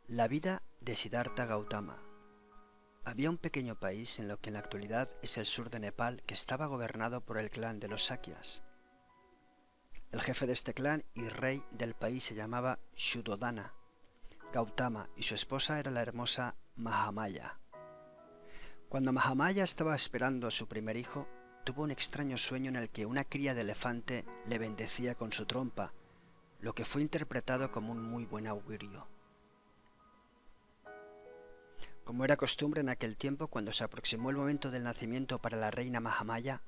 La vida de Siddhartha Gautama. Había un pequeño país en lo que en la actualidad es el sur de Nepal que estaba gobernado por el clan de los Sakyas. El jefe de este clan y rey del país se llamaba Shuddhodana Gautama y su esposa era la hermosa Mahamaya. Cuando Mahamaya estaba esperando a su primer hijo, tuvo un extraño sueño en el que una cría de elefante le bendecía con su trompa, lo que fue interpretado como un muy buen augurio. Como era costumbre en aquel tiempo, cuando se aproximó el momento del nacimiento para la reina Mahamaya,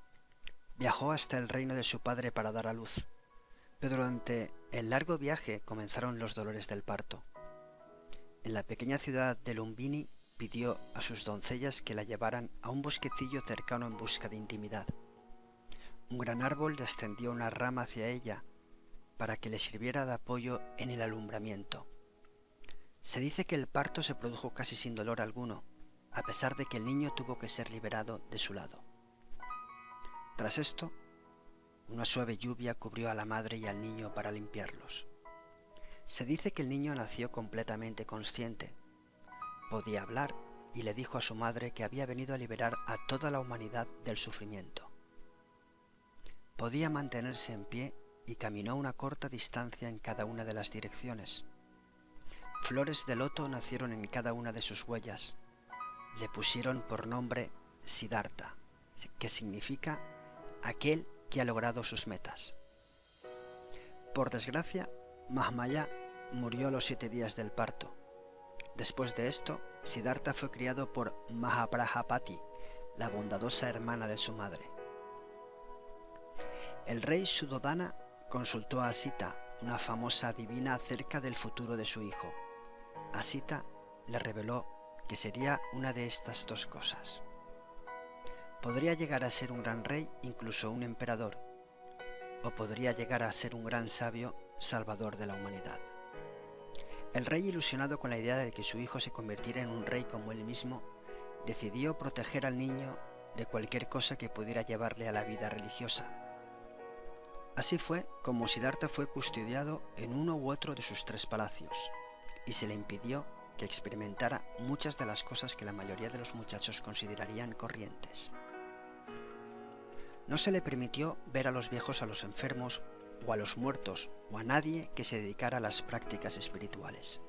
viajó hasta el reino de su padre para dar a luz, pero durante el largo viaje comenzaron los dolores del parto. En la pequeña ciudad de Lumbini pidió a sus doncellas que la llevaran a un bosquecillo cercano en busca de intimidad. Un gran árbol descendió una rama hacia ella para que le sirviera de apoyo en el alumbramiento. Se dice que el parto se produjo casi sin dolor alguno, a pesar de que el niño tuvo que ser liberado de su lado. Tras esto, una suave lluvia cubrió a la madre y al niño para limpiarlos. Se dice que el niño nació completamente consciente. Podía hablar y le dijo a su madre que había venido a liberar a toda la humanidad del sufrimiento. Podía mantenerse en pie y caminó una corta distancia en cada una de las direcciones. Flores de loto nacieron en cada una de sus huellas. Le pusieron por nombre Siddhartha, que significa aquel que ha logrado sus metas. Por desgracia, Mahamaya murió a los 7 días del parto. Después de esto, Siddhartha fue criado por Mahaprajapati, la bondadosa hermana de su madre. El rey Shuddhodana consultó a Sita, una famosa adivina, acerca del futuro de su hijo. Sita le reveló que sería una de estas dos cosas. Podría llegar a ser un gran rey, incluso un emperador, o podría llegar a ser un gran sabio, salvador de la humanidad. El rey, ilusionado con la idea de que su hijo se convirtiera en un rey como él mismo, decidió proteger al niño de cualquier cosa que pudiera llevarle a la vida religiosa. Así fue como Siddhartha fue custodiado en uno u otro de sus 3 palacios, y se le impidió que experimentara muchas de las cosas que la mayoría de los muchachos considerarían corrientes. No se le permitió ver a los viejos, a los enfermos, o a los muertos, o a nadie que se dedicara a las prácticas espirituales.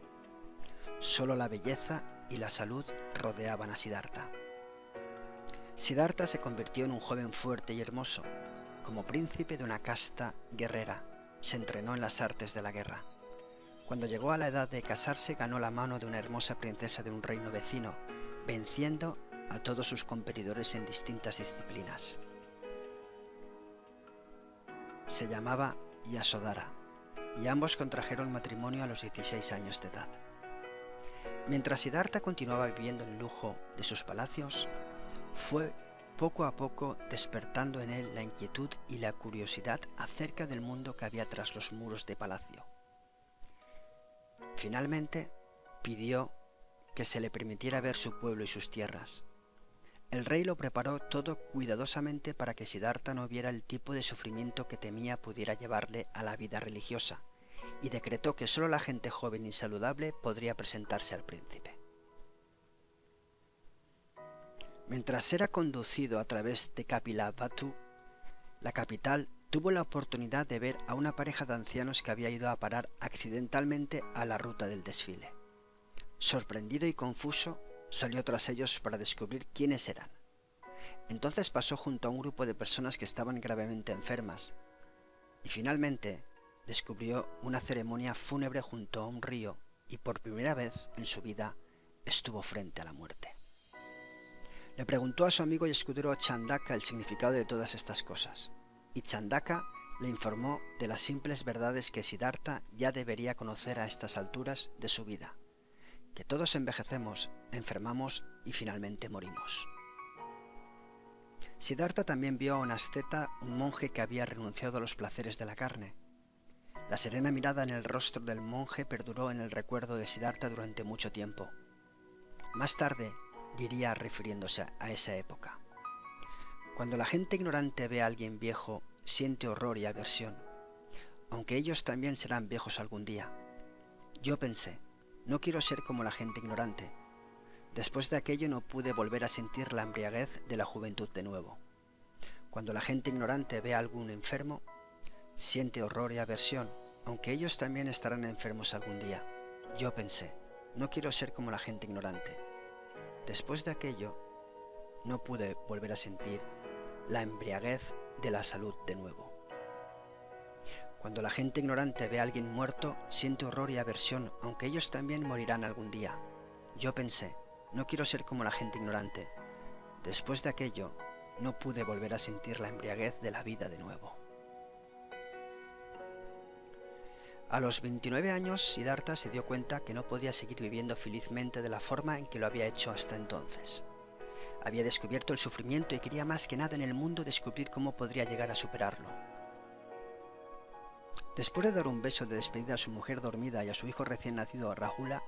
Solo la belleza y la salud rodeaban a Siddhartha. Siddhartha se convirtió en un joven fuerte y hermoso. Como príncipe de una casta guerrera, se entrenó en las artes de la guerra. Cuando llegó a la edad de casarse, ganó la mano de una hermosa princesa de un reino vecino, venciendo a todos sus competidores en distintas disciplinas. Se llamaba Yasodhara, y ambos contrajeron matrimonio a los 16 años de edad. Mientras Siddhartha continuaba viviendo en lujo de sus palacios, fue poco a poco despertando en él la inquietud y la curiosidad acerca del mundo que había tras los muros de palacio. Finalmente, pidió que se le permitiera ver su pueblo y sus tierras. El rey lo preparó todo cuidadosamente para que Siddhartha no viera el tipo de sufrimiento que temía pudiera llevarle a la vida religiosa, y decretó que solo la gente joven y saludable podría presentarse al príncipe. Mientras era conducido a través de Kapilavatthu, la capital, tuvo la oportunidad de ver a una pareja de ancianos que había ido a parar accidentalmente a la ruta del desfile. Sorprendido y confuso, salió tras ellos para descubrir quiénes eran. Entonces pasó junto a un grupo de personas que estaban gravemente enfermas, y finalmente descubrió una ceremonia fúnebre junto a un río, y por primera vez en su vida estuvo frente a la muerte. Le preguntó a su amigo y escudero Chandaka el significado de todas estas cosas, y Chandaka le informó de las simples verdades que Siddhartha ya debería conocer a estas alturas de su vida, que todos envejecemos, enfermamos y finalmente morimos. Siddhartha también vio a un asceta, un monje que había renunciado a los placeres de la carne. La serena mirada en el rostro del monje perduró en el recuerdo de Siddhartha durante mucho tiempo. Más tarde, diría refiriéndose a esa época: cuando la gente ignorante ve a alguien viejo, siente horror y aversión, aunque ellos también serán viejos algún día. Yo pensé, no quiero ser como la gente ignorante. Después de aquello no pude volver a sentir la embriaguez de la juventud de nuevo. Cuando la gente ignorante ve a algún enfermo, siente horror y aversión, aunque ellos también estarán enfermos algún día. Yo pensé, no quiero ser como la gente ignorante. Después de aquello, no pude volver a sentir la embriaguez de la salud de nuevo. Cuando la gente ignorante ve a alguien muerto, siente horror y aversión, aunque ellos también morirán algún día. Yo pensé, no quiero ser como la gente ignorante. Después de aquello, no pude volver a sentir la embriaguez de la vida de nuevo. A los 29 años, Siddhartha se dio cuenta que no podía seguir viviendo felizmente de la forma en que lo había hecho hasta entonces. Había descubierto el sufrimiento y quería más que nada en el mundo descubrir cómo podría llegar a superarlo. Después de dar un beso de despedida a su mujer dormida y a su hijo recién nacido Rahula,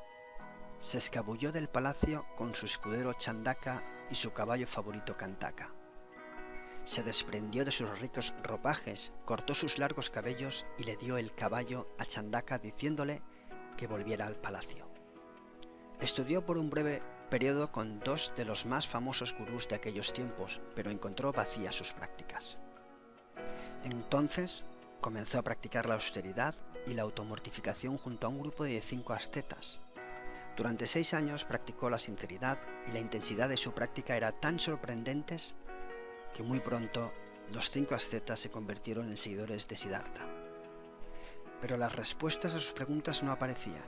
se escabulló del palacio con su escudero Chandaka y su caballo favorito Kantaka. Se desprendió de sus ricos ropajes, cortó sus largos cabellos y le dio el caballo a Chandaka diciéndole que volviera al palacio. Estudió por un breve periodo con dos de los más famosos gurús de aquellos tiempos, pero encontró vacías sus prácticas. Entonces comenzó a practicar la austeridad y la automortificación junto a un grupo de 5 ascetas. Durante 6 años practicó la sinceridad y la intensidad de su práctica era tan sorprendentes que muy pronto los 5 ascetas se convirtieron en seguidores de Siddhartha. Pero las respuestas a sus preguntas no aparecían.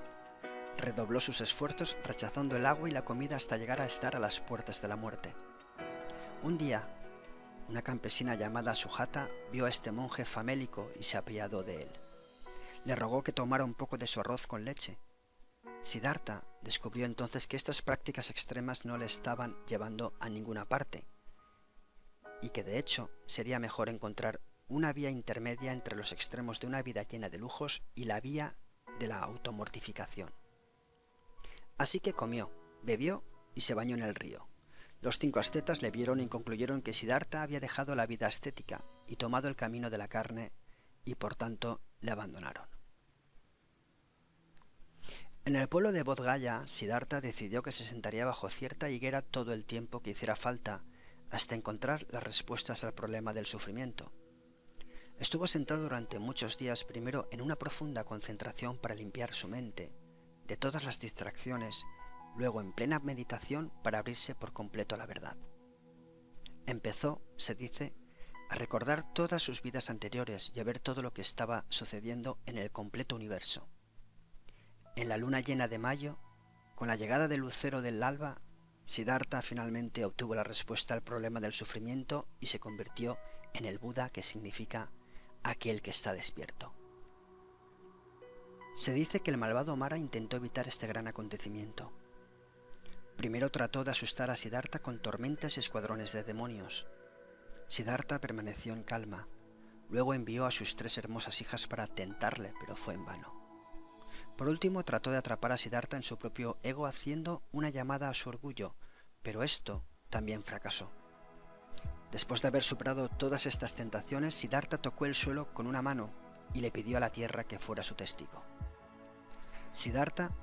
Redobló sus esfuerzos rechazando el agua y la comida hasta llegar a estar a las puertas de la muerte. Un día, una campesina llamada Sujata vio a este monje famélico y se apiadó de él. Le rogó que tomara un poco de su arroz con leche. Siddhartha descubrió entonces que estas prácticas extremas no le estaban llevando a ninguna parte y que de hecho sería mejor encontrar una vía intermedia entre los extremos de una vida llena de lujos y la vía de la automortificación. Así que comió, bebió y se bañó en el río. Los 5 ascetas le vieron y concluyeron que Siddhartha había dejado la vida ascética y tomado el camino de la carne y por tanto le abandonaron. En el pueblo de Bodh Gaya, Siddhartha decidió que se sentaría bajo cierta higuera todo el tiempo que hiciera falta hasta encontrar las respuestas al problema del sufrimiento. Estuvo sentado durante muchos días, primero en una profunda concentración para limpiar su mente de todas las distracciones, luego en plena meditación para abrirse por completo a la verdad. Empezó, se dice, a recordar todas sus vidas anteriores y a ver todo lo que estaba sucediendo en el completo universo. En la luna llena de mayo, con la llegada del lucero del alba, Siddhartha finalmente obtuvo la respuesta al problema del sufrimiento y se convirtió en el Buda, que significa aquel que está despierto. Se dice que el malvado Mara intentó evitar este gran acontecimiento. Primero trató de asustar a Siddhartha con tormentas y escuadrones de demonios. Siddhartha permaneció en calma. Luego envió a sus 3 hermosas hijas para tentarle, pero fue en vano. Por último, trató de atrapar a Siddhartha en su propio ego haciendo una llamada a su orgullo, pero esto también fracasó. Después de haber superado todas estas tentaciones, Siddhartha tocó el suelo con una mano y le pidió a la tierra que fuera su testigo. Siddhartha,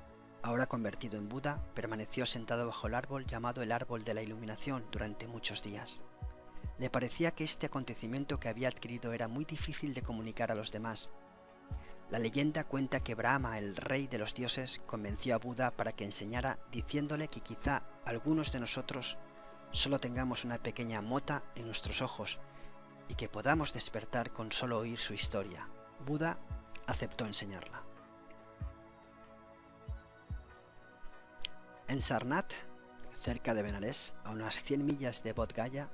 ahora convertido en Buda, permaneció sentado bajo el árbol llamado el árbol de la iluminación durante muchos días. Le parecía que este acontecimiento que había adquirido era muy difícil de comunicar a los demás. La leyenda cuenta que Brahma, el rey de los dioses, convenció a Buda para que enseñara, diciéndole que quizá algunos de nosotros solo tengamos una pequeña mota en nuestros ojos y que podamos despertar con solo oír su historia. Buda aceptó enseñarla. En Sarnath, cerca de Benares, a unas 100 millas de Bodh Gaya,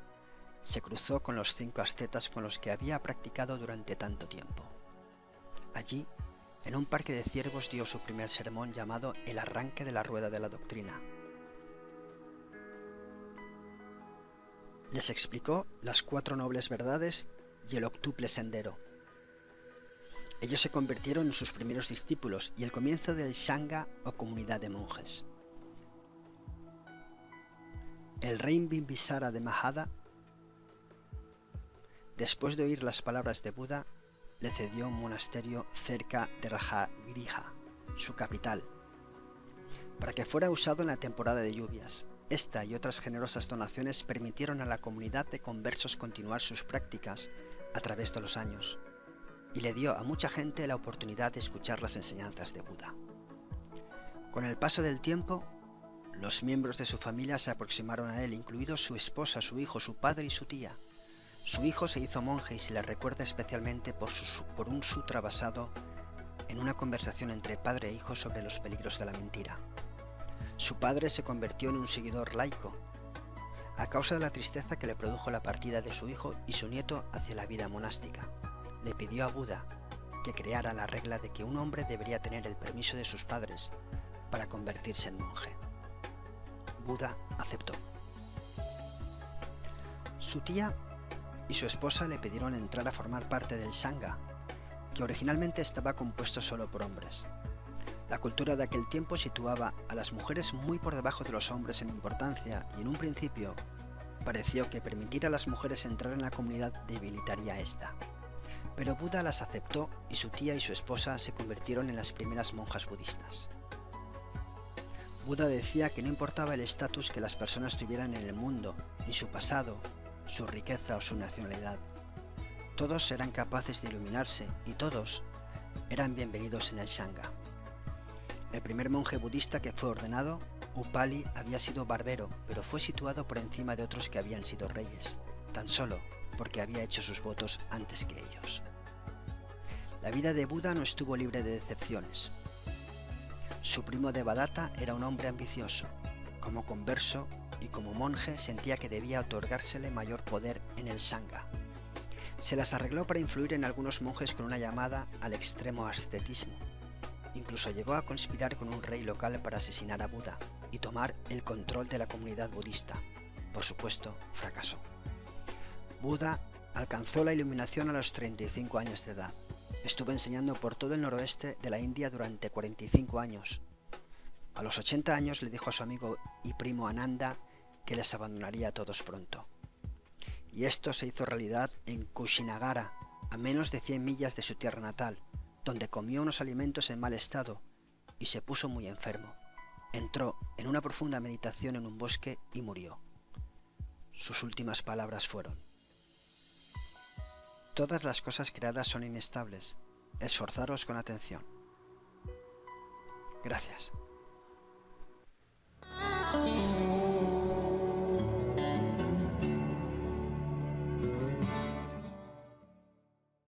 se cruzó con los 5 ascetas con los que había practicado durante tanto tiempo. Allí, en un parque de ciervos, dio su primer sermón llamado El arranque de la rueda de la doctrina. Les explicó las 4 nobles verdades y el octuple sendero. Ellos se convirtieron en sus primeros discípulos y el comienzo del Sangha o comunidad de monjes. El rey Bimbisara de Mahada, después de oír las palabras de Buda, le cedió un monasterio cerca de Rajagriha, su capital. para que fuera usado en la temporada de lluvias. Esta y otras generosas donaciones permitieron a la comunidad de conversos continuar sus prácticas a través de los años, y le dio a mucha gente la oportunidad de escuchar las enseñanzas de Buda. Con el paso del tiempo, los miembros de su familia se aproximaron a él, incluidos su esposa, su hijo, su padre y su tía. Su hijo se hizo monje y se le recuerda especialmente por un sutra basado en una conversación entre padre e hijo sobre los peligros de la mentira. Su padre se convirtió en un seguidor laico, a causa de la tristeza que le produjo la partida de su hijo y su nieto hacia la vida monástica. Le pidió a Buda que creara la regla de que un hombre debería tener el permiso de sus padres para convertirse en monje. Buda aceptó. Su tía y su esposa le pidieron entrar a formar parte del Sangha, que originalmente estaba compuesto solo por hombres. La cultura de aquel tiempo situaba a las mujeres muy por debajo de los hombres en importancia y en un principio pareció que permitir a las mujeres entrar en la comunidad debilitaría a esta. Pero Buda las aceptó y su tía y su esposa se convirtieron en las primeras monjas budistas. Buda decía que no importaba el estatus que las personas tuvieran en el mundo, ni su pasado, su riqueza o su nacionalidad. Todos eran capaces de iluminarse y todos eran bienvenidos en el Sangha. El primer monje budista que fue ordenado, Upali, había sido barbero, pero fue situado por encima de otros que habían sido reyes, tan solo porque había hecho sus votos antes que ellos. La vida de Buda no estuvo libre de decepciones. Su primo Devadatta era un hombre ambicioso. Como converso y como monje sentía que debía otorgársele mayor poder en el Sangha. Se las arregló para influir en algunos monjes con una llamada al extremo ascetismo. Incluso llegó a conspirar con un rey local para asesinar a Buda y tomar el control de la comunidad budista. Por supuesto, fracasó. Buda alcanzó la iluminación a los 35 años de edad. Estuvo enseñando por todo el noroeste de la India durante 45 años. A los 80 años le dijo a su amigo y primo Ananda que les abandonaría a todos pronto. Y esto se hizo realidad en Kushinagara, a menos de 100 millas de su tierra natal, donde comió unos alimentos en mal estado y se puso muy enfermo. Entró en una profunda meditación en un bosque y murió. Sus últimas palabras fueron: todas las cosas creadas son inestables. Esforzaros con atención. Gracias.